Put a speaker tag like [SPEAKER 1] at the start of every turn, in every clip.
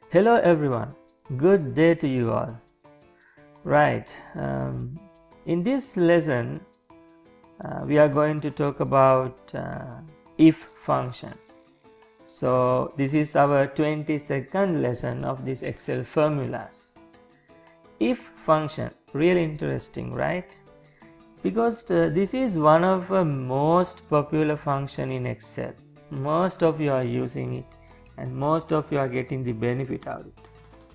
[SPEAKER 1] Hello everyone, good day to you all. Right, in this lesson we are going to talk about if function. So this is our 22nd lesson of this Excel formulas. If function, really interesting, right? Because this is one of the most popular function in Excel. Most of you are using it and most of you are getting the benefit out of it,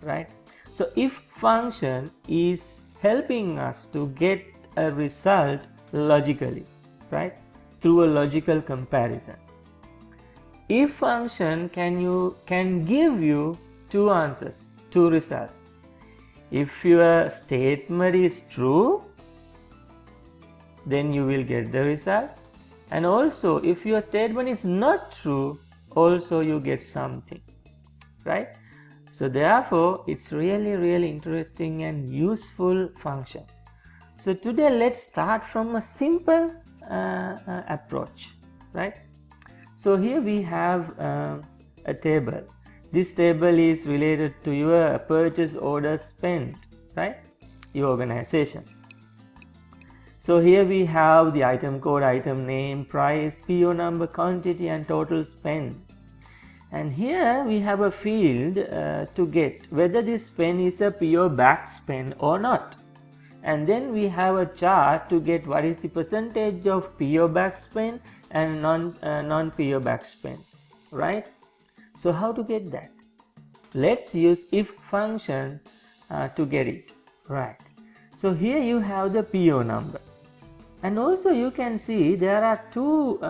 [SPEAKER 1] right? So if function is helping us to get a result logically, right, through a logical comparison. If function can give you two answers, two results. If your statement is true, then you will get the result, and also if your statement is not true, also you get something, right? So therefore it's really interesting and useful function. So today let's start from a simple approach, right? So here we have a table. This table is related to your purchase order spent, right, your organization. So here we have the item code, item name, price, PO number, quantity and total spend. And here we have a field to get whether this spend is a PO back spend or not. And then we have a chart to get what is the percentage of PO back spend and non-PO back spend, right? So how to get that? Let's use if function to get it, right? So here you have the PO number. And also you can see there are two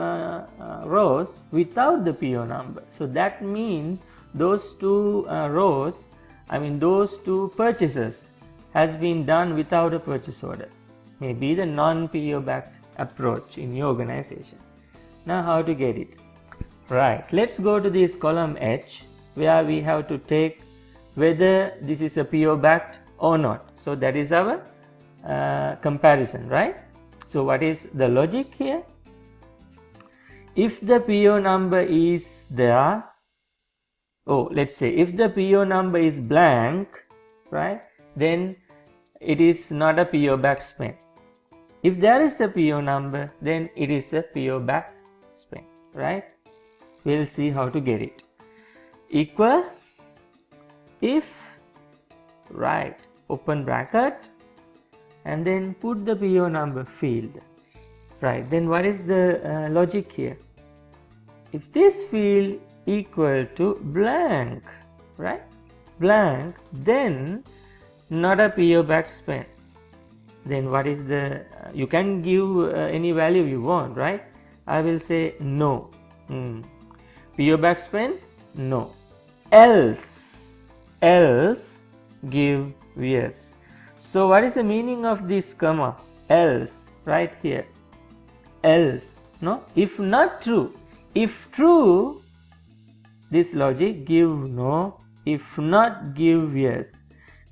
[SPEAKER 1] rows without the PO number. So that means those two rows, those two purchases has been done without a purchase order. Maybe the non-PO backed approach in your organization. Now how to get it? Right, let's go to this column H where we have to take whether this is a PO backed or not. So that is our comparison, right? So what is the logic here? If the PO number is there, let's say if the PO number is blank, right, then it is not a PO back spend. If there is a PO number, then it is a PO back spend, right? We'll see how to get it. Equal if, right, open bracket, and then put the PO number field, right? Then what is the logic here? If this field equal to blank, right, blank, then not a PO back spend. Then what is the you can give any value you want, right? I will say no. PO back spend, no. Else give yes. So what is the meaning of this comma? Else, right here. Else, no? If not true. If true, this logic give no. If not, give yes.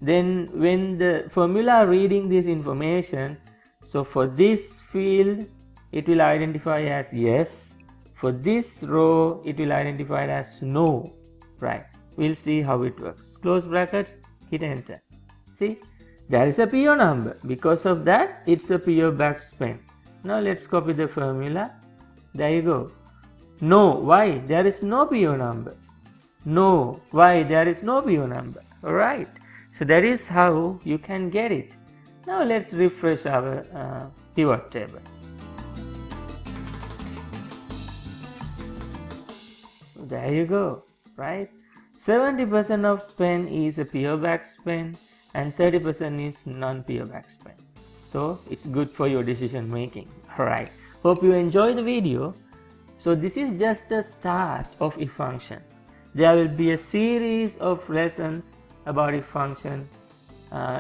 [SPEAKER 1] Then when the formula reading this information, so for this field it will identify as yes. For this row it will identify as no, right? We'll see how it works. Close brackets, hit enter. See? There is a PO number. Because of that, it's a PO back spend. Now let's copy the formula. There you go. No. Why? There is no PO number. No. Why? There is no PO number. Alright. So that is how you can get it. Now let's refresh our pivot table. There you go. Right? 70% of spend is a PO back spend, and 30% is non-PO back spend. So it's good for your decision making. Alright, hope you enjoy the video. So this is just the start of if function. There will be a series of lessons about if function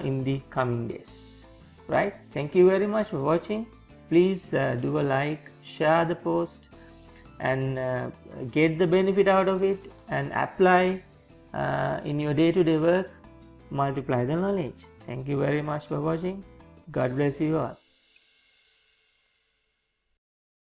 [SPEAKER 1] in the coming days. Right, thank you very much for watching. Please do a like, share the post, and get the benefit out of it and apply in your day-to-day work. Multiply the knowledge. Thank you very much for watching. God bless you all.